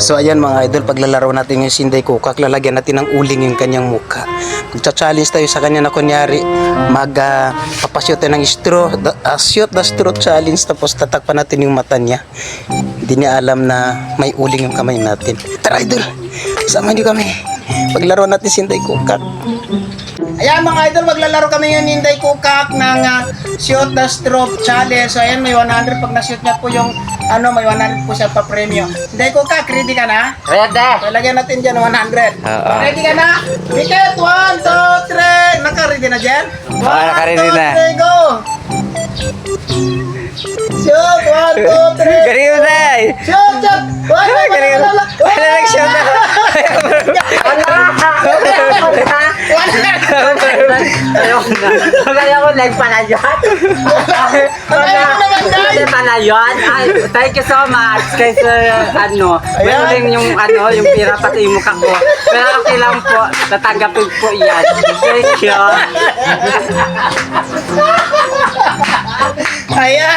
So ayan mga idol, paglalaro natin yung Sinday Kukak, lalagyan natin ng uling yung kanyang mukha. Magcha-challenge tayo sa kanya na kunyari papasyot tayo ng straw, shoot the straw challenge, tapos tatakpan natin yung mata niya. Hindi niya alam na may uling yung kamay natin. Tara idol, sama niyo kami. Paglaro natin Sinday Kukak. Ayan mga idol, maglalaro kami yung Sinday Kukak ng shoot the straw challenge. So ayan, may 100 pag na-shoot niya po yung may 100 po siya pa premyo. Sinday Kukak, ready ka na? Ready. So lagyan natin dyan 100. Ready ka na? Piket, 1, 2, 3. Naka-ready na dyan? 1, naka-ready na. 2, 3, go! Shoot! 1, 2, 3. Galing mo na. Shoot! Shoot! Wala nag-shoot na. Kaya ko like pala yun. Pala yun. Thank you so much. Kasi meron yung yung pira pati yung mukha ko. Pero okay lang po. Tatanggapin po yan. Thank you. Ayan!